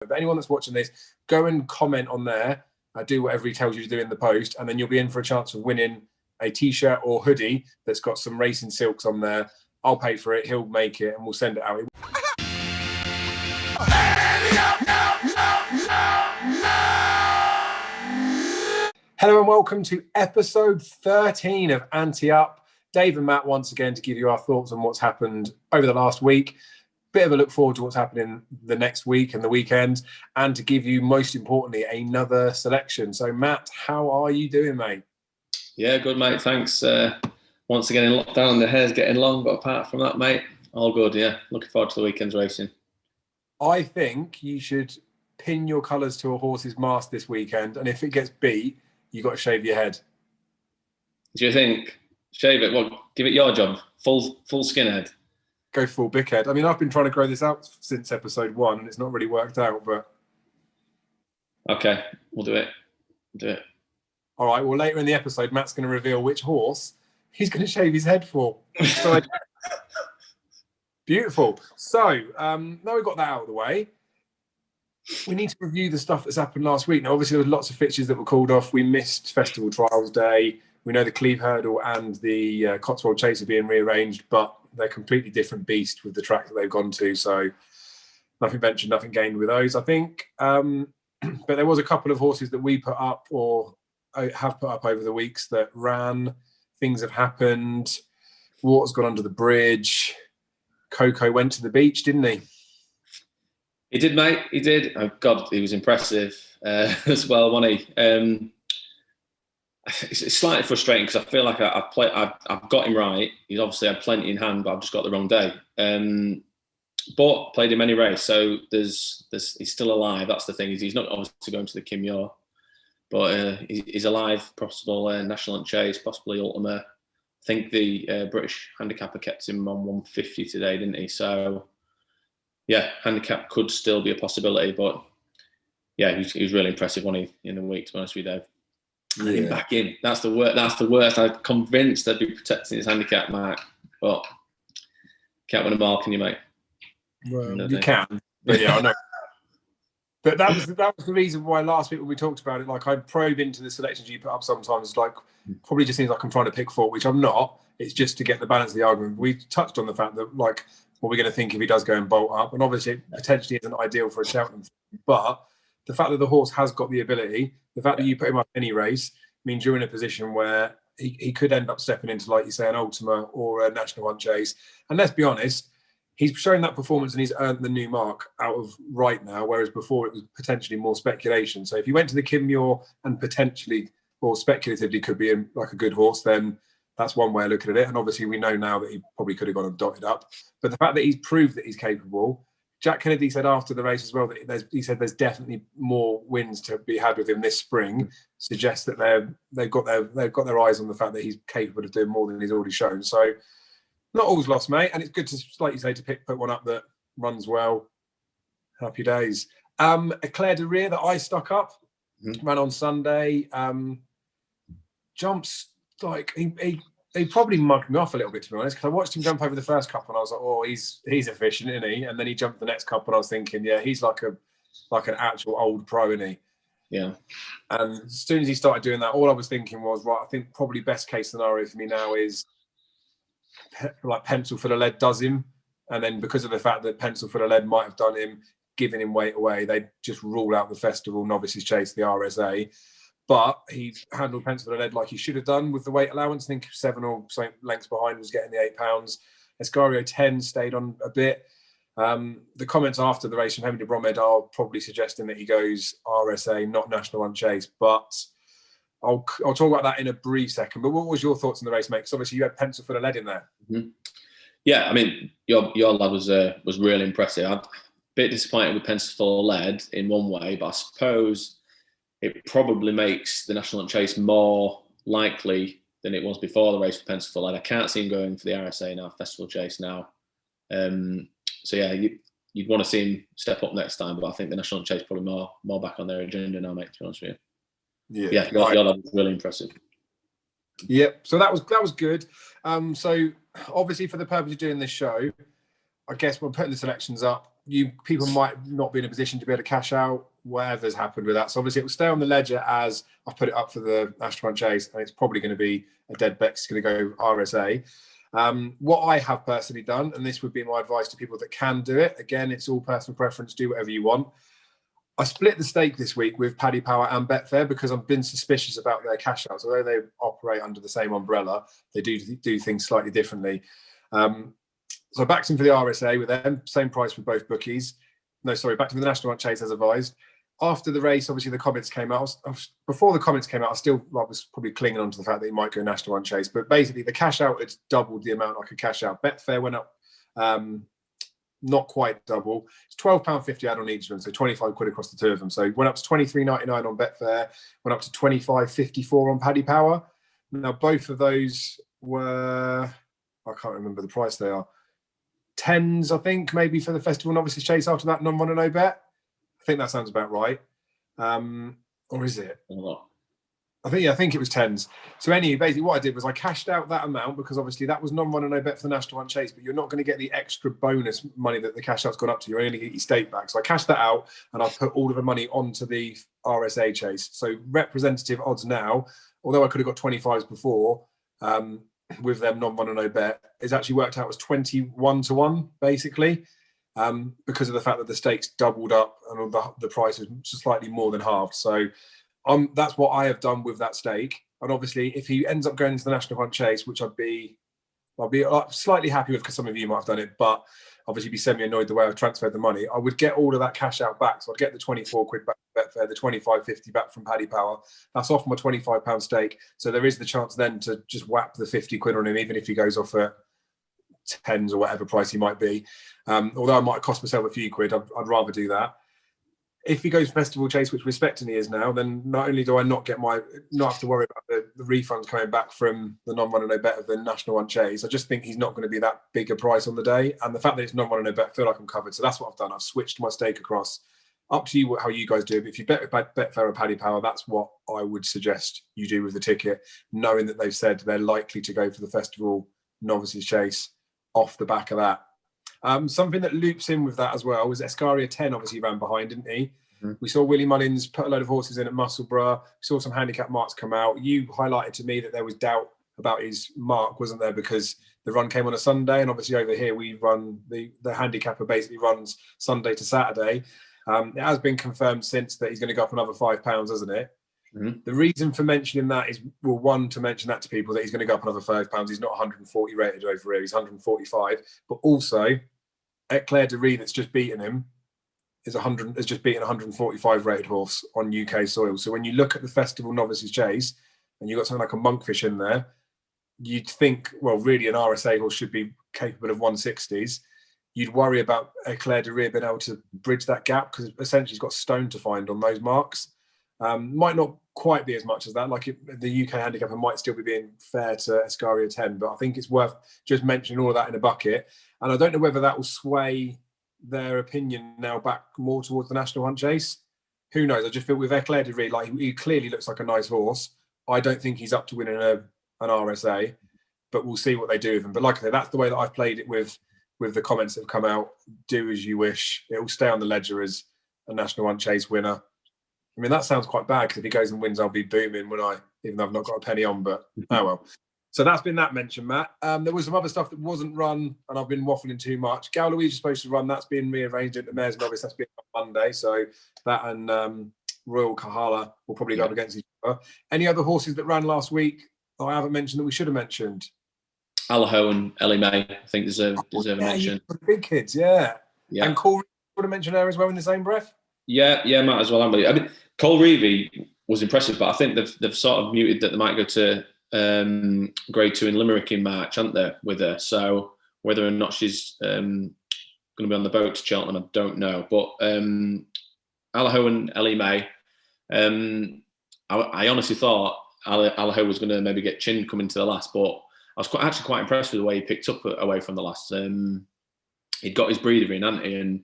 But anyone that's watching this, go and comment on there. Do whatever he tells you to do in the post, and then you'll be in for a chance of winning a t-shirt or hoodie that's got some racing silks on there. I'll pay for it, he'll make it, and we'll send it out. Hello and welcome to episode 13 of Ante Up. Dave and Matt once again to give you our thoughts on what's happened over the last week. Bit of a look forward to what's happening the next week and the weekend, and to give you, most importantly, another selection. So, Matt, how are you doing, mate? Yeah, good, mate. Thanks. Once again in lockdown, the hair's getting long, but apart from that, mate, all good. Yeah, looking forward to the weekend's racing. I think you should pin your colours to a horse's mast this weekend, and if it gets beat, you got to shave your head. Do you think? Shave it? Well, give it your job. Full skinhead. Go full big head. I mean, I've been trying to grow this out since episode 1, and it's not really worked out, but... Okay, we'll do it. All right, well, later in the episode, Matt's going to reveal which horse he's going to shave his head for. So, beautiful. So, now we've got that out of the way, we need to review the stuff that's happened last week. Now, obviously, there were lots of fixtures that were called off. We missed Festival Trials Day. We know the Cleve Hurdle and the Cotswold Chase are being rearranged, but they're completely different beast with the track that they've gone to. So nothing ventured, nothing gained with those, I think. But there was a couple of horses that we put up or have put up over the weeks that ran. Things have happened. Water's gone under the bridge. Coco went to the beach, didn't he? He did, mate. He did. Oh, God, he was impressive as well, wasn't he? It's slightly frustrating because I feel like I've got him right. He's obviously had plenty in hand, but I've just got the wrong day. But played him anyway, so he's still alive. That's the thing. He's not obviously going to the Kim Yor, but he's alive. Possible National Chase, possibly Ultima. I think the British Handicapper kept him on 150 today, didn't he? So yeah, handicap could still be a possibility, but yeah, he was really impressive, wasn't he, in the week, to be honest with you, Dave. I think back in. That's the worst. I'm convinced they'd be protecting his handicap, Mark. But can't win them all, can you, mate? Well, you can. But yeah, I know. But that was the reason why last week when we talked about it, like I probe into the selections you put up sometimes, like probably just seems like I'm trying to pick fault, which I'm not. It's just to get the balance of the argument. We touched on the fact that, like, what we're going to think if he does go and bolt up. And obviously it potentially isn't ideal for a Cheltenham. But the fact that the horse has got the ability, the fact that you put him up any race, means you're in a position where he could end up stepping into, like you say, an Ultima or a National Chase. And let's be honest, he's showing that performance and he's earned the new mark out of right now, whereas before it was potentially more speculation. So if he went to the Kim Yor and potentially or speculatively could be in like a good horse, then that's one way of looking at it. And obviously we know now that he probably could have gone and dotted up. But the fact that he's proved that he's capable, Jack Kennedy said after the race as well that he said there's definitely more wins to be had with him this spring. Suggests that they've got their eyes on the fact that he's capable of doing more than he's already shown. So not all's lost, mate. And it's good to, like you say, to put one up that runs well. Happy days. Eclair de Beaufeu that I stuck up, ran on Sunday. Jumps like he probably mugged me off a little bit, to be honest, because I watched him jump over the first couple and I was like, oh, he's efficient, isn't he? And then he jumped the next couple and I was thinking, yeah, he's like an actual old pro, isn't he? Yeah. And as soon as he started doing that, all I was thinking was, right, I think probably best case scenario for me now is like Pencil for the Lead does him. And then because of the fact that Pencil for the Lead might have done him, giving him weight away, they just rule out the Festival, Novice's Chase, the RSA. But he handled Pencil for the Lead like he should have done with the weight allowance. I think 7 or so lengths behind was getting the £8. Escario 10 stayed on a bit. The comments after the race from Henry de Bromhead are probably suggesting that he goes RSA, not National Chase. But I'll talk about that in a brief second. But what was your thoughts on the race, mate? Because obviously you had Pencil for the Lead in there. Mm-hmm. Yeah, I mean, your lad was really impressive. I'm a bit disappointed with Pencil for the Lead in one way, but I suppose it probably makes the National Chase more likely than it was before the race for Pencil for Lead. I can't see him going for the RSA now, Festival Chase now. So yeah, you'd want to see him step up next time, but I think the National Chase probably more back on their agenda now, mate, to be honest with you. Yeah, your lad was really impressive. Yep. So that was good. So obviously for the purpose of doing this show, I guess we're putting the selections up. people might not be in a position to be able to cash out. Whatever's happened with that, so obviously it will stay on the ledger as I've put it up for the National Hunt Chase, and it's probably going to be a dead bet. It's going to go RSA. What I have personally done, and this would be my advice to people that can do it. Again, it's all personal preference. Do whatever you want. I split the stake this week with Paddy Power and Betfair because I've been suspicious about their cash outs. Although they operate under the same umbrella, they do things slightly differently. So I backed him for the RSA with them, same price for both bookies. No, sorry, backed him for the National Hunt Chase as advised. After the race, obviously the comments came out. Before the comments came out, I was probably clinging on to the fact that he might go National Hunt Chase. But basically, the cash out had doubled the amount I could cash out. Betfair went up, not quite double. It's £12.50 out on each of them, so 25 quid across the two of them. So went up to £23.99 on Betfair, went up to £25.54 on Paddy Power. Now both of those were, I can't remember the price they are. Tens, I think, maybe for the Festival Novices Chase after that non-run and no bet. I think that sounds about right. Or is it? I think it was tens. So anyway, basically what I did was I cashed out that amount because obviously that was non-run and no bet for the National Hunt Chase, but you're not going to get the extra bonus money that the cash out's gone up to. You're only going to get your stake back. So I cashed that out and I put all of the money onto the RSA Chase. So representative odds now, although I could have got 25s before, with them non-run and no bet, it's actually worked out as 21-1 basically. Because of the fact that the stakes doubled up and the price is slightly more than halved. So that's what I have done with that stake. And obviously, if he ends up going into the National Hunt Chase, which I'll be slightly happy with because some of you might have done it, but obviously be semi-annoyed the way I've transferred the money, I would get all of that cash out back. So I'd get the 24 quid back from Betfair, the 25.50 back from Paddy Power. That's off my £25 stake. So there is the chance then to just whap the 50 quid on him, even if he goes off at tens or whatever price he might be. Although I might cost myself a few quid, I'd rather do that. If he goes Festival Chase, which we're expecting he is now, then not only do I not have to worry about the refunds coming back from the non-run and no bet of the National Hunt Chase, I just think he's not going to be that big a price on the day. And the fact that it's non-run and no bet, I feel like I'm covered. So that's what I've done. I've switched my stake across. Up to you how you guys do it. If you bet with Betfair or Paddy Power, that's what I would suggest you do with the ticket, knowing that they've said they're likely to go for the Festival Novices Chase off the back of that. Something that loops in with that as well was Escaria 10 obviously ran behind, didn't he? Mm-hmm. We saw Willie Mullins put a load of horses in at Musselburgh. We saw some handicap marks come out. You highlighted to me that there was doubt about his mark, wasn't there? Because the run came on a Sunday, and obviously over here we run the handicapper basically runs Sunday to Saturday. It has been confirmed since that he's going to go up another £5, hasn't it? Mm-hmm. The reason for mentioning that is, well, one, to mention that to people that he's going to go up another £5. He's not 140 rated over here; he's 145. But also, Eclair de Beaufeu, that's just beaten him, has just beaten 145 rated horse on UK soil. So when you look at the Festival Novices Chase, and you've got something like a Monkfish in there, you'd think, well, really an RSA horse should be capable of 160s. You'd worry about Eclair de Beaufeu being able to bridge that gap because essentially he's got stone to find on those marks. Might not quite be as much as that. The UK handicapper might still be being fair to Escaria 10, but I think it's worth just mentioning all of that in a bucket. And I don't know whether that will sway their opinion now back more towards the National Hunt Chase. Who knows? I just feel with Eclair de Beaufeu, he clearly looks like a nice horse. I don't think he's up to winning an RSA, but we'll see what they do with him. But like I said, that's the way that I've played it with the comments that have come out. Do as you wish. It will stay on the ledger as a National Hunt Chase winner. I mean, that sounds quite bad because if he goes and wins, I'll be booming, when even though I've not got a penny on, but oh well. So that's been that mention, Matt. There was some other stuff that wasn't run, and I've been waffling too much. Gauloise is supposed to run. That's been rearranged into Mare's Novice. That's been on Monday. So that and Royal Kahala will probably go up against each other. Any other horses that ran last week that I haven't mentioned that we should have mentioned? Allaho and Ellie May, I think, deserve a mention. Big kids, yeah. And Corey would have mentioned her as well in the same breath. Yeah, might as well. I mean, Cole Reevy was impressive, but I think they've sort of muted that they might go to Grade 2 in Limerick in March, aren't they, with her? So whether or not she's going to be on the boat to Cheltenham, I don't know. But Allaho and Ellie May, I honestly thought Allaho was going to maybe get chinned coming to the last, but I was quite impressed with the way he picked up away from the last. He'd got his breather in, hadn't he?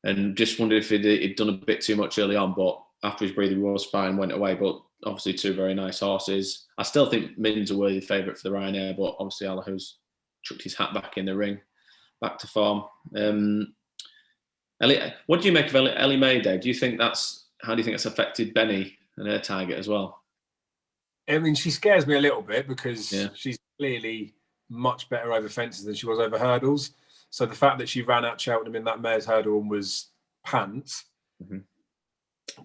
And just wondered if he'd done a bit too much early on, but after his breather was fine, went away. But obviously two very nice horses. I still think Min's a worthy favourite for the Ryanair, but obviously Allaho's chucked his hat back in the ring, back to form. What do you make of Ellie May, Dave? How do you think that's affected Benny and her target as well? I mean, she scares me a little bit because she's clearly much better over fences than she was over hurdles. So the fact that she ran out Cheltenham in that mare's hurdle and was pants,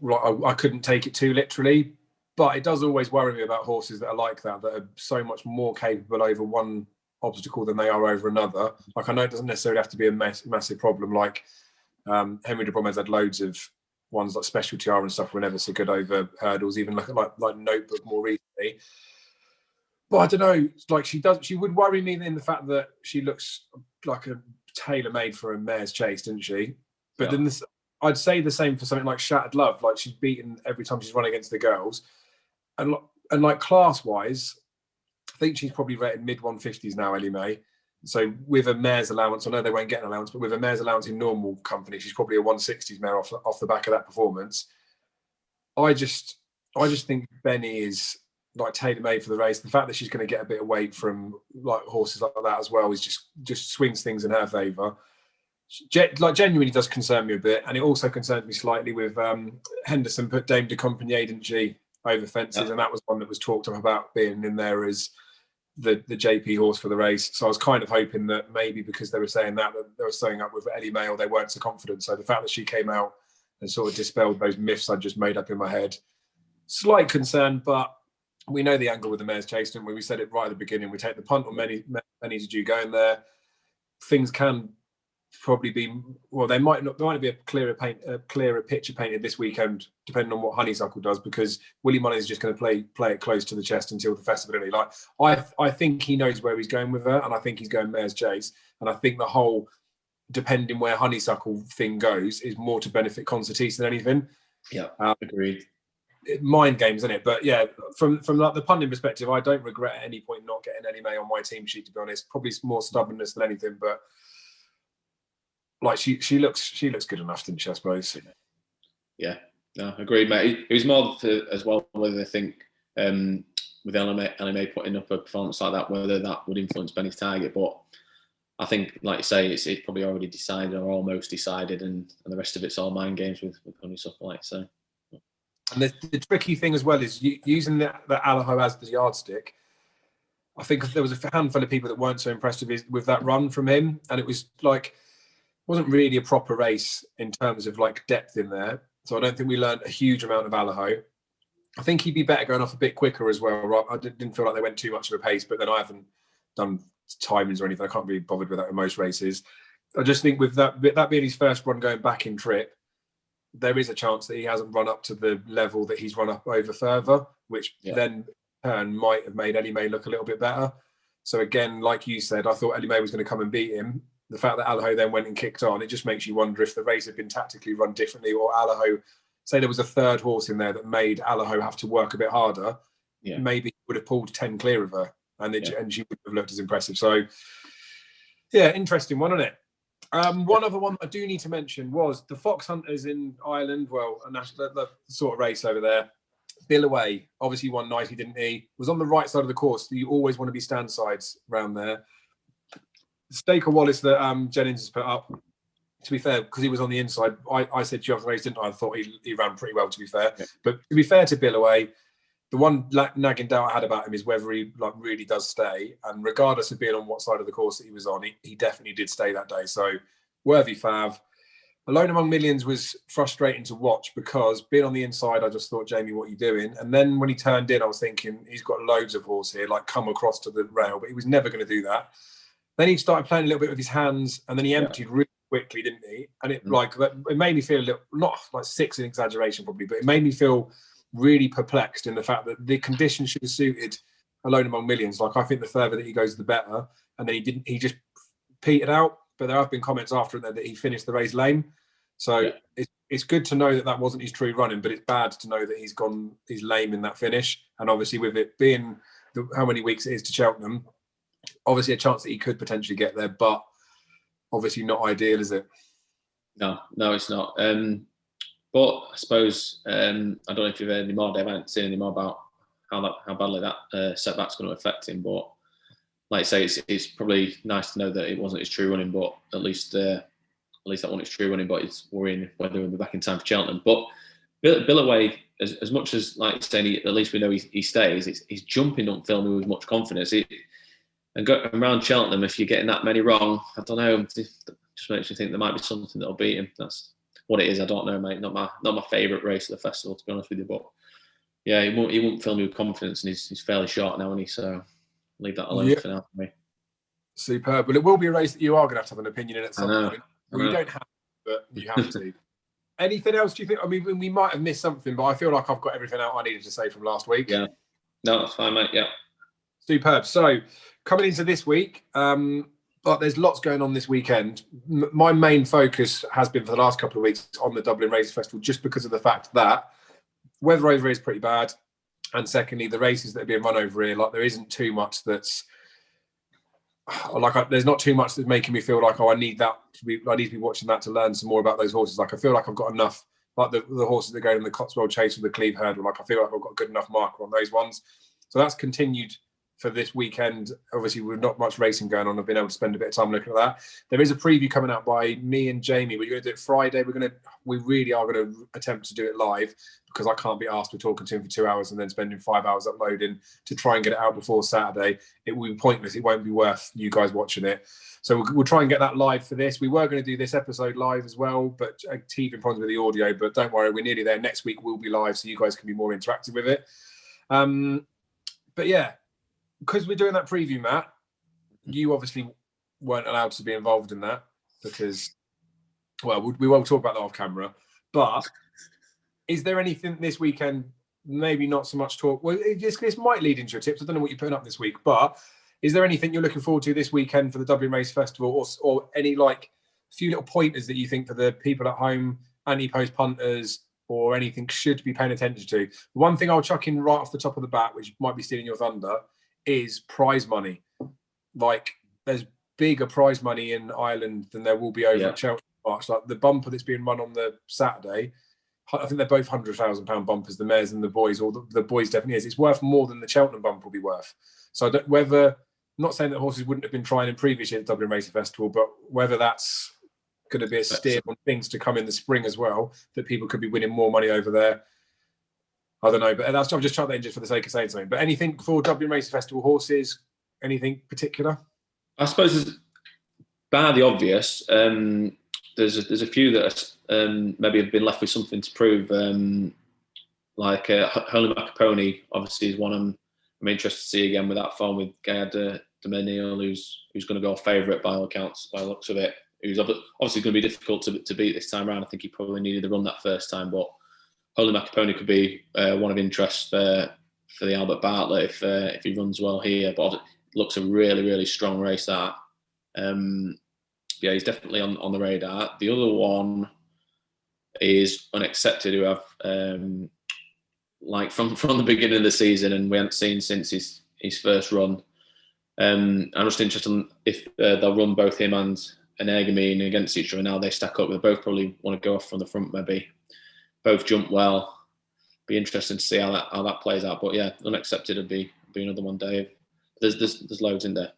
I couldn't take it too literally. But it does always worry me about horses that are like that are so much more capable over one obstacle than they are over another. Like, I know it doesn't necessarily have to be a massive problem. Like Henry de Bromhead's had loads of ones like Special Tiara and stuff were never so good over hurdles, even like Notebook more recently. But I don't know, like she would worry me in the fact that she looks like a tailor-made for a mare's chase, didn't she? But then I'd say the same for something like Shattered Love. Like, she's beaten every time she's run against the girls. And like class-wise, I think she's probably rated mid-150s now, Ellie May. So with a mare's allowance, I know they won't get an allowance, but with a mare's allowance in normal company, she's probably a 160s mare off the back of that performance. I just think Benny is like tailor-made for the race. The fact that she's going to get a bit of weight from like horses like that as well is just swings things in her favour. Like, genuinely does concern me a bit, and it also concerns me slightly with Henderson put Dame de Compagnie, didn't she, over fences, and that was one that was talked about being in there as the JP horse for the race. So I was kind of hoping that maybe because they were saying that they were staying up with Ellie May, or they weren't so confident. So the fact that she came out and sort of dispelled those myths I just made up in my head, slight concern, but we know the angle with the mare's chase, didn't we? We said it right at the beginning. We take the punt on many did you go in there. Things can probably be, well, there might be a clearer picture painted this weekend, depending on what Honeysuckle does, because Willie Money is just going to play it close to the chest until the festivality. Like, I think he knows where he's going with her, and I think he's going mare's chase, and I think the whole depending where Honeysuckle thing goes is more to benefit Concertista than anything. Yeah, agreed. Mind games, isn't it? But yeah, from like the punting perspective, I don't regret at any point not getting Ellie May on my team sheet, to be honest. Probably more stubbornness than anything, but like she looks good enough, didn't she, I suppose? Yeah, no, agreed, mate. It was more as well whether I think with Ellie May putting up a performance like that, whether that would influence Benny's target. But I think, like you say, it's probably already decided or almost decided, and the rest of it's all mind games with Honeysuckle, like so. And the tricky thing as well is using that Allaho as the yardstick. I think there was a handful of people that weren't so impressed with that run from him, and it was like, wasn't really a proper race in terms of like depth in there. So I don't think we learned a huge amount of Allaho. I think he'd be better going off a bit quicker as well. Right? I didn't feel like they went too much of a pace, but then I haven't done timings or anything. I can't be bothered with that in most races. I just think with that being his first run going back in trip, there is a chance that he hasn't run up to the level that he's run up over further, which then in turn might have made Ellie May look a little bit better. So again, like you said, I thought Ellie May was going to come and beat him. The fact that Allaho then went and kicked on, it just makes you wonder if the race had been tactically run differently, or Allaho, say there was a third horse in there that made Allaho have to work a bit harder, maybe he would have pulled 10 clear of her, and she would have looked as impressive. So yeah, interesting one, isn't it? One other one I do need to mention was the Fox Hunters in Ireland. Well, the sort of race over there. Bill Away obviously won nicely, didn't he? Was on the right side of the course. You always want to be stand sides around there. Staker Wallace that Jennings has put up, to be fair, because he was on the inside, I said to you after the race, didn't I? I thought he ran pretty well, to be fair. Yeah. But to be fair to Bill Away, the one nagging doubt I had about him is whether he like really does stay. And regardless of being on what side of the course that he was on, he definitely did stay that day. So worthy fav. Alone Among Millions was frustrating to watch because being on the inside, I just thought, Jamie, what are you doing? And then when he turned in, I was thinking, he's got loads of horse here, like come across to the rail, but he was never going to do that. Then he started playing a little bit with his hands, and then he emptied really quickly, didn't he? And it it made me feel a little, not like six in exaggeration probably, but it made me feel really perplexed in the fact that the conditions should have suited Alone Among Millions. Like, I think the further that he goes, the better. And then he just petered out. But there have been comments after it that he finished the race lame. So it's good to know that wasn't his true running, but it's bad to know that he's lame in that finish. And obviously with it being how many weeks it is to Cheltenham, obviously a chance that he could potentially get there, but obviously not ideal, is it? No, it's not. But I suppose I don't know if you've heard any more, Dave. I haven't seen any more about how badly that setback's going to affect him. But like I say, it's probably nice to know that it wasn't his true running, but at least least that one is true running, but it's worrying whether he'll be back in time for Cheltenham. But Billaway, as much as like saying, at least we know he stays. He's jumping don't fill me with much confidence. And go around Cheltenham, if you're getting that many wrong, I don't know. It just makes me think there might be something that'll beat him. That's what it is. I don't know, mate. Not my favourite race of the festival, to be honest with you. But yeah, he won't fill me with confidence, and he's fairly short now, isn't he? So leave that alone for now for me. Superb. Well, it will be a race that you are going to have an opinion in at some point. Well, you don't have to, but you have to. Anything else, do you think? I mean, we might have missed something, but I feel like I've got everything out I needed to say from last week. Yeah. No, that's fine, mate. Yeah. Superb. So, coming into this week, but there's lots going on this weekend. My main focus has been for the last couple of weeks on the Dublin Races Festival, just because of the fact that weather over here is pretty bad. And secondly, the races that are being run over here, like there isn't too much that's there's not too much that's making me feel like, I need to be watching that to learn some more about those horses. Like I feel like I've got enough, like the horses that go in the Cotswold Chase or the Cleve Hurdle, like I feel like I've got a good enough marker on those ones. So that's continued for this weekend. Obviously, with not much racing going on, I've been able to spend a bit of time looking at that. There is a preview coming out by me and Jamie. We're going to do it Friday. We really are going to attempt to do it live, because I can't be asked with talking to him for 2 hours and then spending 5 hours uploading to try and get it out before Saturday. It will be pointless. It won't be worth you guys watching it. So we'll try and get that live for this. We were going to do this episode live as well, but teething problems with the audio. But don't worry, we're nearly there. Next week we'll be live, so you guys can be more interactive with it. But yeah, because we're doing that preview, Matt, you obviously weren't allowed to be involved in that because, well, we won't talk about that off camera. But is there anything this weekend, maybe not so much talk, well, this might lead into your tips. I don't know what you're putting up this week, but is there anything you're looking forward to this weekend for the Dublin Race Festival, or any like few little pointers that you think for the people at home, Antepost punters, or anything should be paying attention to? One thing I'll chuck in right off the top of the bat, which might be stealing your thunder, is prize money. Like, there's bigger prize money in Ireland than there will be over at Cheltenham. Like the bumper that's being run on the Saturday, I think they're both £100,000 bumpers, the mares and the boys, or the boys definitely is. It's worth more than the Cheltenham bumper will be worth. So I don't, I'm not saying that horses wouldn't have been trying in previous years at Dublin Racing Festival, but whether that's going to be a steer on things to come in the spring as well, that people could be winning more money over there, I don't know. But I'm just trying that just for the sake of saying something. But anything for Dublin Racing Festival horses, anything particular? I suppose, bar the obvious, there's a few that maybe have been left with something to prove. Like Holy Macaponi, obviously, is one I'm interested to see again with that form with Gaillard de Menil, who's going to go favourite by all accounts, by the looks of it. Who's obviously going to be difficult to beat this time around. I think he probably needed the run that first time, but Holy Macaponi could be one of interest for the Albert Bartlett if he runs well here. But it looks a really, really strong race that. Yeah, he's definitely on the radar. The other one is Unaccepted, who I've like from the beginning of the season, and we haven't seen since his first run. I'm just interested in if they'll run both him and Egamine against each other. Now they stack up. They both probably want to go off from the front, maybe. Both jump well. Be interesting to see how that plays out. But yeah, Unaccepted would be another one, Dave. There's loads in there.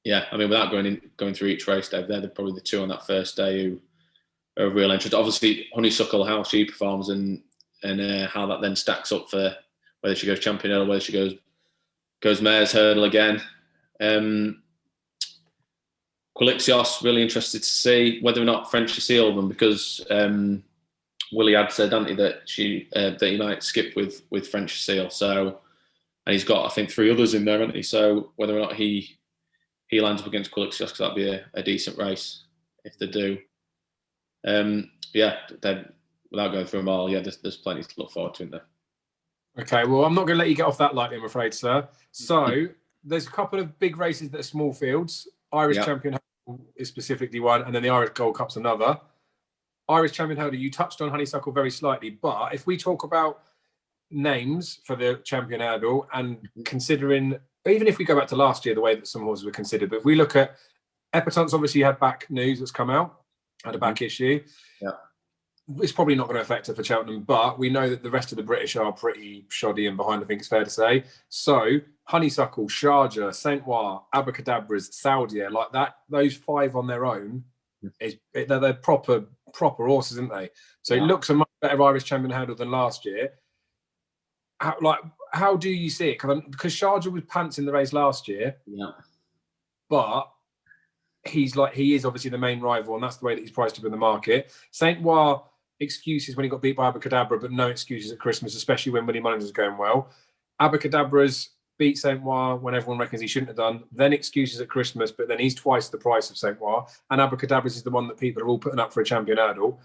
Yeah, I mean, without going through each race, Dave, they're probably the two on that first day who are of real interest. Obviously, Honeysuckle, how she performs and how that then stacks up for whether she goes champion hurdle, whether she goes mare's hurdle again. Quilixios, really interested to see whether or not French Cecile them, because Willie had said, Ante, that he might skip with French Cecile. So, and he's got, I think, 3 others in there, hasn't he? So whether or not he lines up against Quilixios, because that'd be a decent race if they do. Yeah, without going through them all, yeah, there's plenty to look forward to in there. Okay, well, I'm not going to let you get off that lightly, I'm afraid, sir. So there's a couple of big races that are small fields. Irish Champion Hurdle is specifically one, and then the Irish Gold Cup's another. Irish Champion Hurdle, you touched on Honeysuckle very slightly, but if we talk about names for the Champion Hurdle, and considering, even if we go back to last year, the way that some horses were considered, but if we look at EP13, obviously had back news that's come out, had a back issue. Yeah. It's probably not going to affect her for Cheltenham, but we know that the rest of the British are pretty shoddy and behind, I think it's fair to say. So Honeysuckle, Sharjah, Saint Noir, Abracadabras, Saudia, like that, those 5 on their own they're proper horses, aren't they? So it looks a much better Irish champion hurdle than last year. How do you see it? Because Sharjah was pants in the race last year, but he is obviously the main rival, and that's the way that he's priced up in the market. Saint Noir, excuses when he got beat by Abacadabra, but no excuses at Christmas, especially when Willie Mullins is going well. Abacadabra's beat Saint Noir when everyone reckons he shouldn't have done. Then excuses at Christmas, but then he's twice the price of Saint Noir. And Abacadabra's is the one that people are all putting up for a champion hurdle.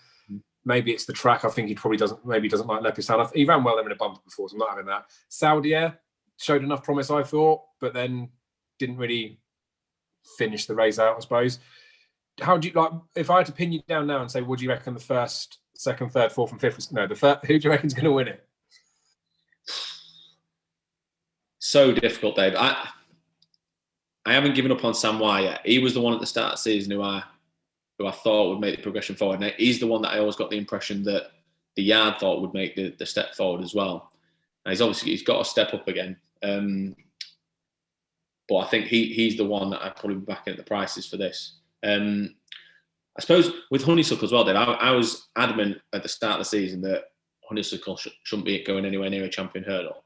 Maybe it's the track. I think he probably doesn't like Lepisan. He ran well there in a bumper before, so I'm not having that. Saudier showed enough promise, I thought, but then didn't really finish the race out, I suppose. How do you if I had to pin you down now and say, what do you reckon the first, second, third, fourth, and fifth? No, who do you reckon is going to win it? So difficult, Dave. I haven't given up on Sam Wire yet. He was the one at the start of the season who I thought would make the progression forward. And he's the one that I always got the impression that the yard thought would make the step forward as well. And he's got to step up again. But I think he's the one that I'd probably be backing at the prices for this. I suppose with Honeysuckle as well, Dave, I was adamant at the start of the season that Honeysuckle shouldn't be going anywhere near a champion hurdle.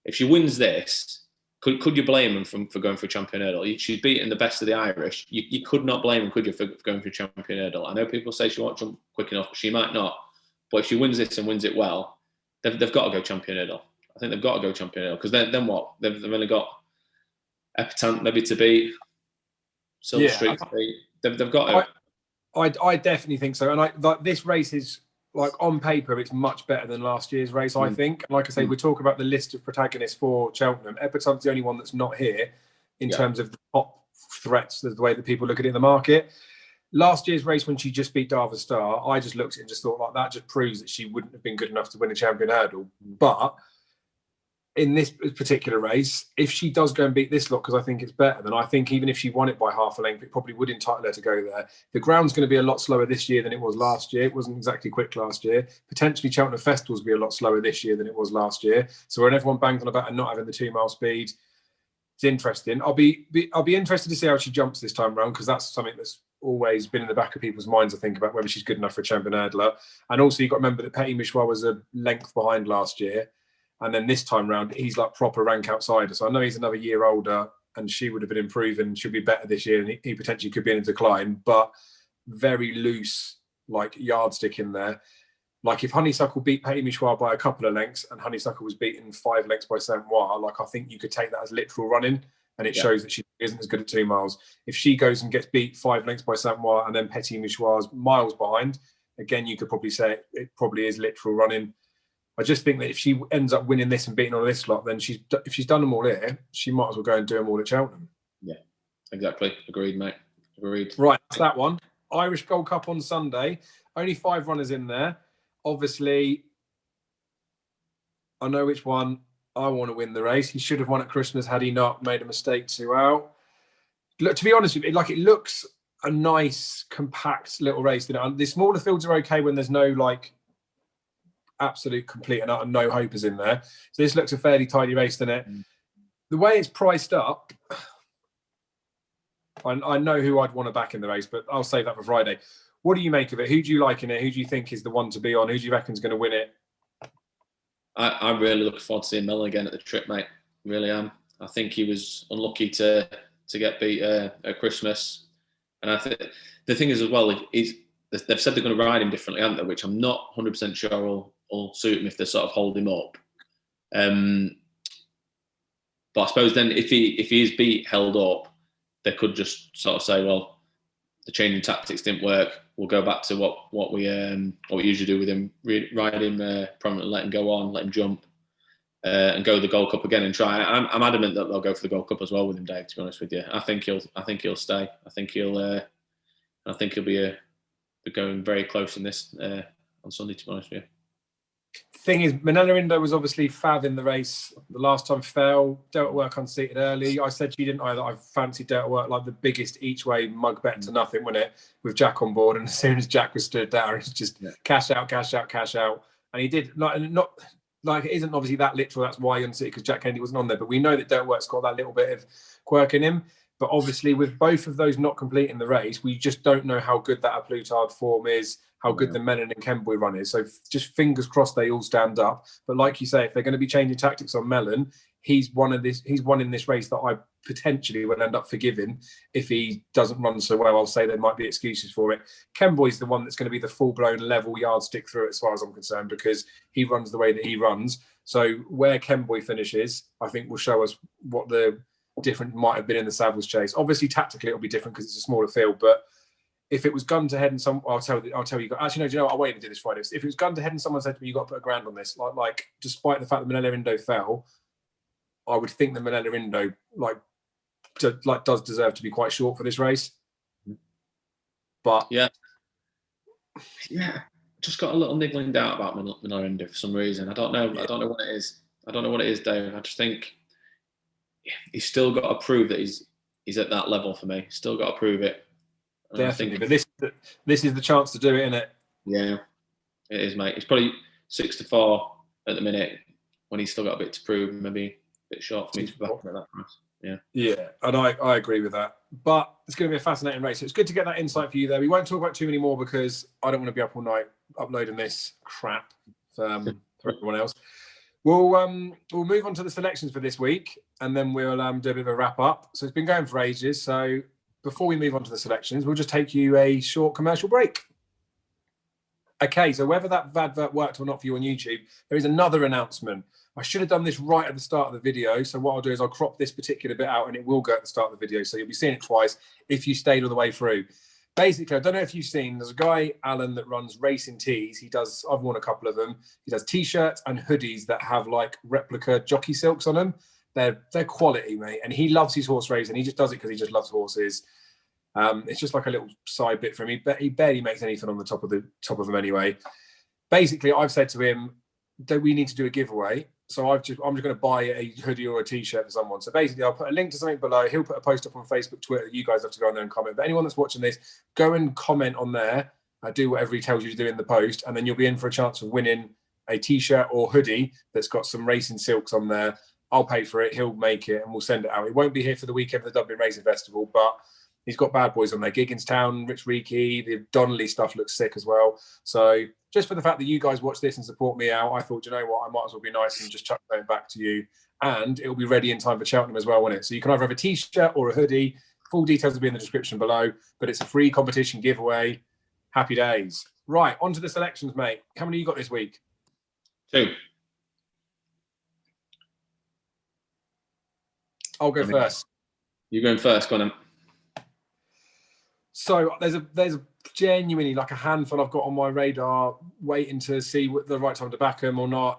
If she wins this, could you blame him for going for a champion hurdle? She's beaten the best of the Irish. You could not blame him, could you, for going for a champion hurdle? I know people say she won't jump quick enough, but she might not. But if she wins this and wins it well, they've got to go champion hurdle. I think they've got to go champion hurdle, because then what? They've only got EP13 maybe to beat, Silver Street to beat. They've got to. I definitely think so. And this race is, on paper, it's much better than last year's race, I think. And like I say, we talk about the list of protagonists for Cheltenham. EP13's the only one that's not here in terms of the top threats, the way that people look at it in the market. Last year's race, when she just beat Darva Star, I just looked at it and just thought, that just proves that she wouldn't have been good enough to win a champion hurdle. But in this particular race, if she does go and beat this lot, because I think it's better, then I think even if she won it by half a length, it probably would entitle her to go there. The ground's going to be a lot slower this year than it was last year. It wasn't exactly quick last year. Potentially Cheltenham Festivals will be a lot slower this year than it was last year. So when everyone banged on about her not having the 2 mile speed, it's interesting. I'll be interested to see how she jumps this time around, because that's something that's always been in the back of people's minds, I think, about whether she's good enough for a champion hurdler. And also you've got to remember that Petit Michois was a length behind last year. And then this time round, he's proper rank outsider. So I know he's another year older, and she would have been improving. She'll be better this year, and he potentially could be in a decline. But very loose, yardstick in there. If Honeysuckle beat Petit Michois by a couple of lengths, and Honeysuckle was beaten 5 lengths by Saint Noir, I think you could take that as literal running, and it shows that she isn't as good at 2 miles. If she goes and gets beat 5 lengths by Saint Noir, and then Petit Michois miles behind, again, you could probably say it probably is literal running. I just think that if she ends up winning this and beating all this lot, then if she's done them all here, she might as well go and do them all at Cheltenham. Yeah, exactly. Agreed, mate. Agreed. Right, that's that one. Irish Gold Cup on Sunday. Only 5 runners in there. Obviously, I know which one I want to win the race. He should have won at Christmas had he not made a mistake 2 out. Look, to be honest with you, it looks a nice, compact little race. The smaller fields are okay when there's no absolute complete and utter no hopers in there. So this looks a fairly tidy race, doesn't it? The way it's priced up, I know who I'd want to back in the race, but I'll save that for Friday. What do you make of it? Who do you like in it? Who do you think is the one to be on? Who do you reckon is going to win it? I'm really looking forward to seeing Mellon again at the trip, mate. Really am. I think he was unlucky to get beat at Christmas. And I think the thing is as well, they've said they're going to ride him differently, haven't they? Which I'm not 100% sure will suit him if they sort of hold him up. But I suppose then if he is held up, they could just sort of say, well, the changing tactics didn't work. We'll go back to what we usually do with him, ride him prominently, let him go on, let him jump, and go the Gold Cup again and try. I'm adamant that they'll go for the Gold Cup as well with him, Dave. To be honest with you, I think he'll stay. I think he'll be going very close in this on Sunday. To be honest with you. Thing is, Manella Indo was obviously fab in the race. The last time fell. Delta Work unseated early. I said she didn't either. I fancied Delta Work the biggest each way mug bet to nothing, wasn't it? With Jack on board, and as soon as Jack was stood down, it's just cash out, cash out, cash out. And he did not it isn't obviously that literal. That's why unseated, because Jack Kennedy wasn't on there. But we know that Delta Work's got that little bit of quirk in him. But obviously, with both of those not completing the race, we just don't know how good that Plutard form is, how good the Mellon and Kemboy run is. So just fingers crossed they all stand up. But like you say, if they're going to be changing tactics on Mellon, he's one in this race that I potentially will end up forgiving. If he doesn't run so well, I'll say there might be excuses for it. Kemboy's the one that's going to be the full-blown level yardstick through it, as far as I'm concerned, because he runs the way that he runs. So where Kemboy finishes, I think will show us what the different might have been in the Savills Chase. Obviously, tactically it'll be different because it's a smaller field. But if it was gun to head and I'll tell you. Actually, no, do you know what? I'll wait to do this Friday. If it was gun to head and someone said to me, "You got to put £1,000 on this," like despite the fact that Manella Indo fell, I would think that Manella Indo does deserve to be quite short for this race. But yeah, just got a little niggling doubt about Manella Indo for some reason. I don't know. I don't know what it is. Dave. I just think he's still got to prove that he's at that level for me. He's still got to prove it. And definitely, but this is the chance to do it, isn't it? Yeah, it is, mate. It's probably 6-4 at the minute when he's still got a bit to prove. Maybe a bit short for me to be back at that price. Yeah, and I agree with that. But it's going to be a fascinating race. So it's good to get that insight for you there. We won't talk about too many more because I don't want to be up all night uploading this crap for everyone else. We'll move on to the selections for this week, and then we'll do a bit of a wrap up. So it's been going for ages. So before we move on to the selections, we'll just take you a short commercial break. Okay, so whether that advert worked or not for you on YouTube, there is another announcement. I should have done this right at the start of the video. So what I'll do is I'll crop this particular bit out and it will go at the start of the video. So you'll be seeing it twice if you stayed all the way through. Basically, I don't know if you've seen, there's a guy, Alan, that runs Racing Tees. I've worn a couple of them. He does T-shirts and hoodies that have like replica jockey silks on them. They're quality, mate. And he loves his horse racing. He just does it because he just loves horses. It's just like a little side bit for him. He barely makes anything on the top of them anyway. Basically, I've said to him that we need to do a giveaway. So I'm just going to buy a hoodie or a T-shirt for someone. So basically, I'll put a link to something below. He'll put a post up on Facebook, Twitter. You guys have to go on there and comment. But anyone that's watching this, go and comment on there. Do whatever he tells you to do in the post, and then you'll be in for a chance of winning a T-shirt or hoodie that's got some racing silks on there. I'll pay for it. He'll make it, and we'll send it out. It won't be here for the weekend of the Dublin Racing Festival, but he's got bad boys on there. Gigginstown, Rich Reekie, the Donnelly stuff looks sick as well. So just for the fact that you guys watch this and support me out, I thought, you know what, I might as well be nice and just chuck that back to you. And it'll be ready in time for Cheltenham as well, won't it? So you can either have a T-shirt or a hoodie. Full details will be in the description below, but it's a free competition giveaway. Happy days. Right, on to the selections, mate. How many you got this week? 2. I'll go first. You're going first, go on then. So there's a genuinely like a handful I've got on my radar, waiting to see what the right time to back them or not.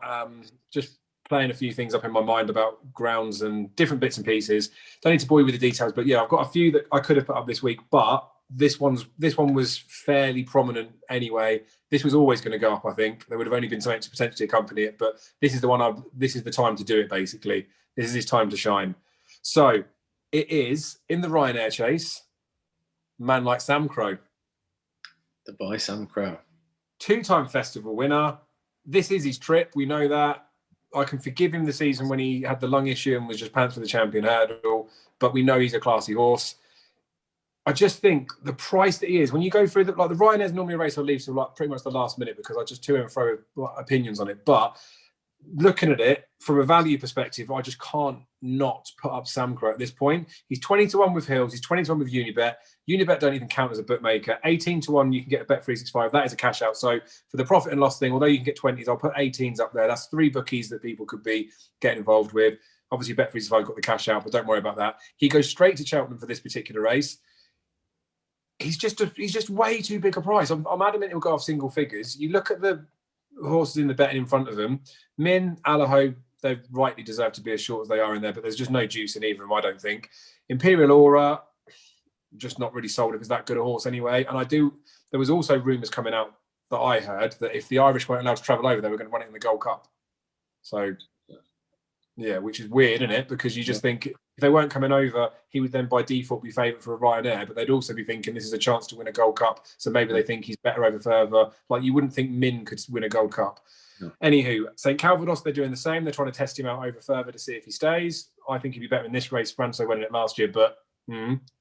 Just playing a few things up in my mind about grounds and different bits and pieces. Don't need to bore you with the details, but yeah, I've got a few that I could have put up this week, but this one was fairly prominent anyway. This was always going to go up, I think. There would have only been something to potentially accompany it, but this is the one. This is the time to do it. Basically, this is his time to shine. So it is in the Ryanair Chase. Man like Sam Crow. The boy Sam Crow. 2-time festival winner. This is his trip. We know that. I can forgive him the season when he had the lung issue and was just pants for the champion hurdle, but we know he's a classy horse. I just think the price that he is, when you go through the Ryanair's normally a race I'll leave to pretty much the last minute because I just to and fro opinions on it. But looking at it from a value perspective, I just can't not put up Sam Crow at this point. He's 20-1 with Hills. He's 20-1 with Unibet. Unibet don't even count as a bookmaker. 18-1, you can get a Bet365. That is a cash out. So for the profit and loss thing, although you can get 20s, I'll put 18s up there. That's 3 bookies that people could be getting involved with. Obviously, Bet365 got the cash out, but don't worry about that. He goes straight to Cheltenham for this particular race. He's just way too big a price. I'm adamant he'll go off single figures. You look at the horses in the betting in front of him. Min, Allaho, they rightly deserve to be as short as they are in there, but there's just no juice in either of them, I don't think. Imperial Aura, just not really sold if it's that good a horse anyway. And there was also rumours coming out that I heard that if the Irish weren't allowed to travel over, they were going to run it in the Gold Cup. So, yeah, which is weird, isn't it? Because you just think if they weren't coming over, he would then by default be favourite for a Ryanair, but they'd also be thinking this is a chance to win a Gold Cup. So maybe they think he's better over further. Like you wouldn't think Min could win a Gold Cup. No. Anywho, St. Calvados, they're doing the same. They're trying to test him out over further to see if he stays. I think he'd be better in this race. Franco won it last year, but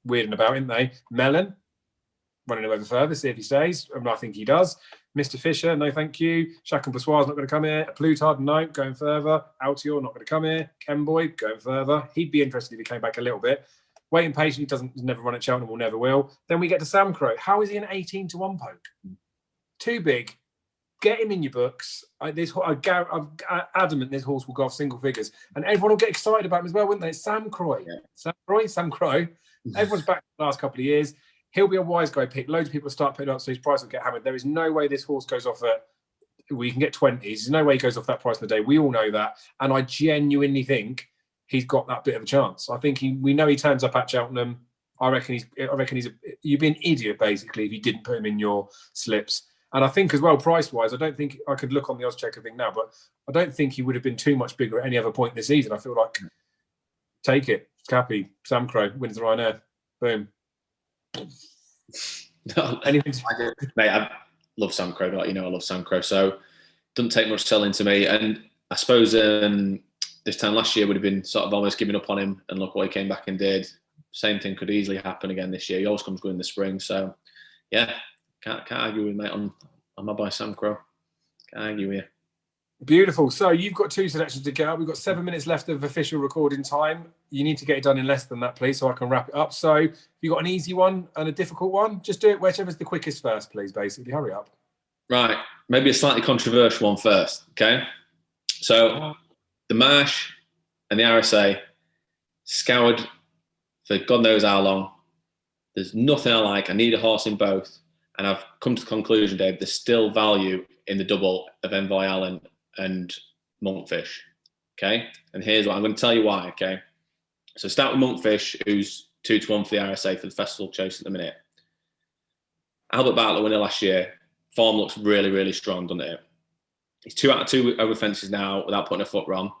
Weirding about, isn't they? Melon, running away further, see if he stays. I think he does. Mr. Fisher, no thank you. Chacun Passoir's not going to come here. Plutard, no, going further. Altior, not going to come here. Kenboy, going further. He'd be interested if he came back a little bit. Waiting patiently, he's never run at Cheltenham, will never will. Then we get to Sam Crow. How is he an 18 to 1 poke? Too big. Get him in your books. I'm adamant this horse will go off single figures. And everyone will get excited about him as well, wouldn't they? Sam Crow. Yeah. Sam Crow. Everyone's back the last couple of years. He'll be a wise guy pick. Loads of people start putting up, so his price will get hammered. There is no way this horse goes off at, we can get 20s. There's no way he goes off that price in the day. We all know that. And I genuinely think he's got that bit of a chance. I think we know he turns up at Cheltenham. I reckon you'd be an idiot, basically, if you didn't put him in your slips. And I think as well, price-wise, I don't think I could look on the odds checker thing now, but I don't think he would have been too much bigger at any other point this season. I feel like take it. Cappy, Sam Crow, wins the Ryanair. Boom. No, mate, I love Sam Crow. I love Sam Crow. So doesn't take much selling to me. And I suppose this time last year would have been sort of almost giving up on him. And look what he came back and did. Same thing could easily happen again this year. He always comes good in the spring. So yeah. Can't argue with mate on my boy Sam Crow. Can't argue with you. Beautiful. So you've got 2 selections to get up. We've got 7 minutes left of official recording time. You need to get it done in less than that, please, so I can wrap it up. So if you've got an easy one and a difficult one, just do it whichever's the quickest first, please, basically. Hurry up. Right. Maybe a slightly controversial one first, okay? So the Marsh and the RSA scoured for God knows how long. There's nothing I like. I need a horse in both. And I've come to the conclusion, Dave, there's still value in the double of Envoy Allen and Monkfish. Okay? And here's why. I'm going to tell you why, okay? So start with Monkfish, who's 2 to 1 for the RSA for the Festival Chase at the minute. Albert Bartlett winner last year. Form looks really, really strong, doesn't it? He's 2 out of 2 over fences now without putting a foot wrong.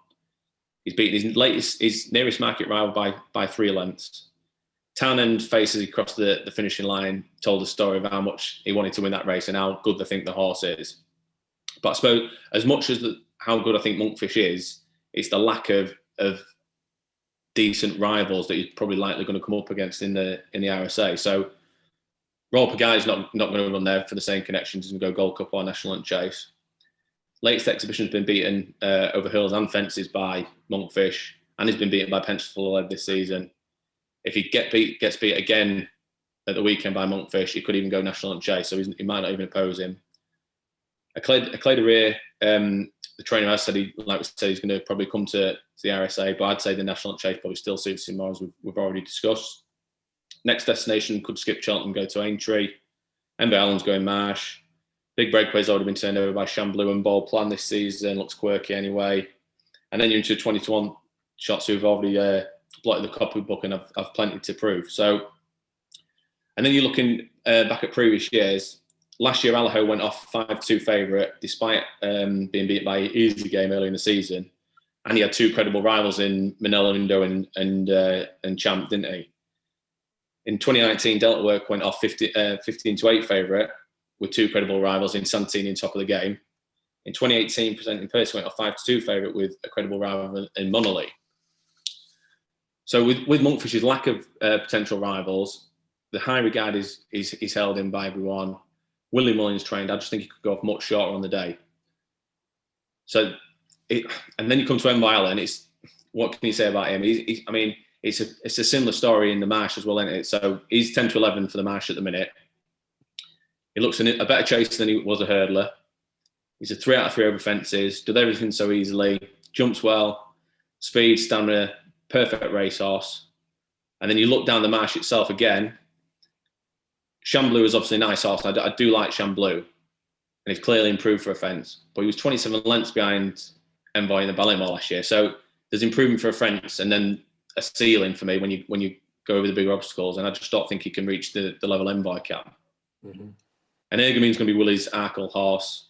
He's beaten his nearest market rival by 3 lengths. Townend faces across the finishing line, told the story of how much he wanted to win that race and how good they think the horse is. But I suppose as much as how good I think Monkfish is, it's the lack of decent rivals that he's probably likely going to come up against in the RSA. So Royal Pagai's not going to run there for the same connections and go Gold Cup or National Hunt Chase. Latest exhibition has been beaten over hills and fences by Monkfish, and he's been beaten by Pensacola Lead this season. If he gets beat again at the weekend by Monkfish, he could even go National Hunt Chase, so he might not even oppose him. Eclair de Beaufeu, the trainer has said he's going to probably come to the RSA, but I'd say the National Hunt Chase probably still suits him more, as we've already discussed. Next destination could skip Cheltenham, go to Aintree. Envy Allen's going Marsh. Big Breakaway's already been turned over by Chamblou and Ball Plan this season. Looks quirky anyway. And then you're into 20-1 shots who've already blotted the copy book and have plenty to prove. So, and then you're looking back at previous years. Last year, Allaho went off 5-2 favourite, despite being beat by Easy Game early in the season. And he had 2 credible rivals in Manila Indo and Champ, didn't he? In 2019, Delta Work went off 15-8 favourite with 2 credible rivals in Santini and Top of the Game. In 2018, Presenting Percy went off 5-2 favourite with a credible rival in Monolly. So with Monkfish's lack of potential rivals, the high regard is held in by everyone. Willie Mullins trained. I just think he could go off much shorter on the day. So, and then you come to Envy Allen. It's what can you say about him? It's a similar story in the Marsh as well, isn't it? So he's 10 to 11 for the Marsh at the minute. He looks a better chaser than he was a hurdler. He's a 3 out of 3 over fences. Does everything so easily. Jumps well. Speed, stamina, perfect racehorse. And then you look down the Marsh itself again. Chamblou is obviously a nice horse. I do like Chamblou, and he's clearly improved for a fence. But he was 27 lengths behind Envoy in the Ballymore last year. So there's improvement for a fence, and then a ceiling for me when you go over the bigger obstacles. And I just don't think he can reach the level Envoy can. Mm-hmm. And Ergamine's going to be Willie's Arkle horse.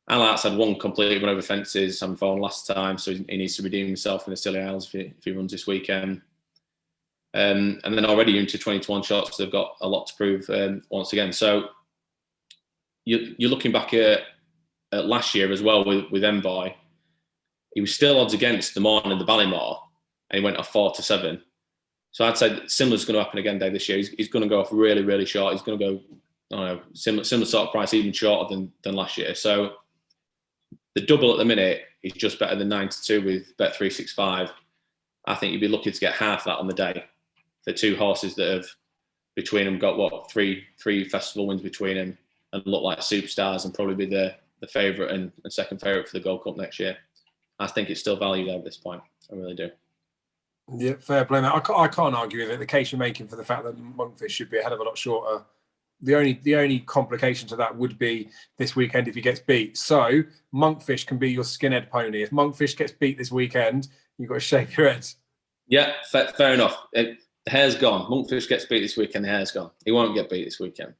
Alart's had 1 complete run over fences on phone last time, so he needs to redeem himself in the Scilly Isles if he runs this weekend. And then already into 21 shots, they've got a lot to prove once again. So you're looking back at last year as well with Envoy. He was still odds against the morning of the Ballymore, and he went off 4-7. So I'd say similar is going to happen again, Dave, this year. He's going to go off really, really short. He's going to go, I don't know, similar sort of price, even shorter than last year. So the double at the minute is just better than 9-2 with Bet365. I think you'd be lucky to get half that on the day for two horses that have between them got three festival wins between them and look like superstars and probably be the favourite and second favourite for the Gold Cup next year. I think it's still valued at this point. I really do. Yeah, fair play, mate. I can't argue with it. The case you're making for the fact that Monkfish should be a hell of a lot shorter. The only complication to that would be this weekend if he gets beat. So Monkfish can be your skinhead pony. If Monkfish gets beat this weekend, you've got to shave your head. Yeah, fair enough. The hair's gone. Monkfish gets beat this weekend, the hair's gone. He won't get beat this weekend.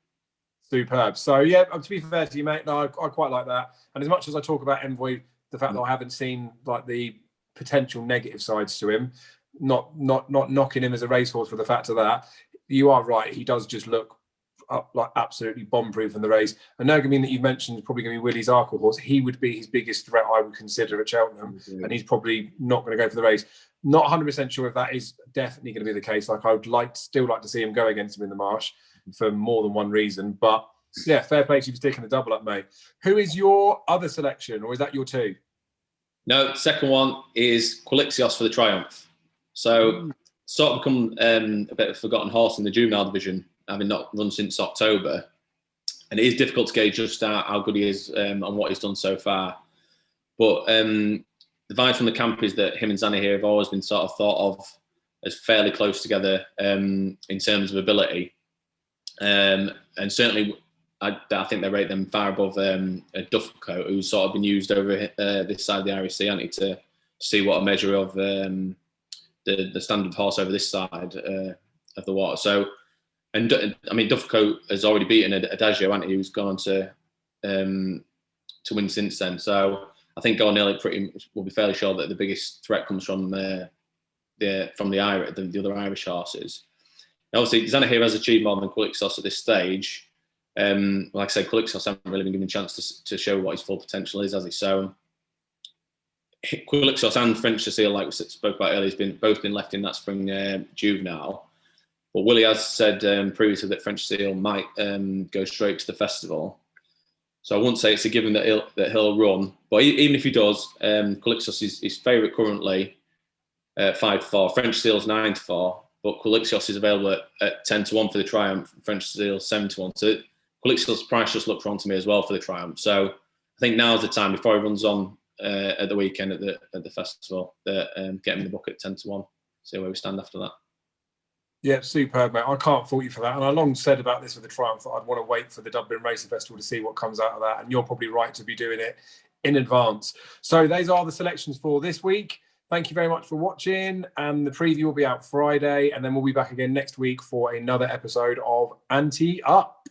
Superb. So, yeah, to be fair to you, mate, no, I quite like that. And as much as I talk about Envoy, the fact that I haven't seen like the potential negative sides to him, not knocking him as a racehorse for the fact of that, you are right. He does just look like absolutely bomb-proof in the race. And Nergamine that you've mentioned is probably going to be Willie's Arkle horse. He would be his biggest threat, I would consider, at Cheltenham. And he's probably not going to go for the race. Not 100% sure if that is definitely going to be the case. Like, I would still like to see him go against him in the Marsh for more than one reason. But yeah, fair play to you for sticking the double up, mate. Who is your other selection, or is that your two? No, second one is Quilixios for the Triumph. So sort of become a bit of a forgotten horse in the juvenile division, having not run since October. And it is difficult to gauge just how good he is and what he's done so far. But the vibe from the camp is that him and Zanahiyr have always been sort of thought of as fairly close together in terms of ability. And certainly, I think they rate them far above Duffelcoat, who's sort of been used over this side of the Irish Sea, Ante, to see what a measure of the standard horse over this side of the water. So, and I mean, Duffelcoat has already beaten Adagio, Ante, who's gone on to win since then. So I think going early will be fairly sure that the biggest threat comes from the other Irish horses. And obviously, Zanahiyr has achieved more than Quilixios at this stage. Like I say, Quilixios hasn't really been given a chance to show what his full potential is, has he? So Quilixios and French Cecile, like we spoke about earlier, has both been left in that spring juvenile. But Willie has said previously that French Cecile might go straight to the festival. So I wouldn't say it's a given that he'll run. But even if he does, Quilixios is his favourite currently at 5-4. French Cecile's 9-4. But Quilixios is available at 10-1 for the Triumph. French Cecile 7-1. So Quilixios' price just looked wrong to me as well for the Triumph. So I think now's the time before he runs on at the weekend at the festival that get him in the book at 10-1. See where we stand after that. Yeah, superb, mate. I can't fault you for that. And I long said about this with the Triumph that I'd want to wait for the Dublin Racing Festival to see what comes out of that. And you're probably right to be doing it in advance. So those are the selections for this week. Thank you very much for watching. And the preview will be out Friday. And then we'll be back again next week for another episode of Ante Up.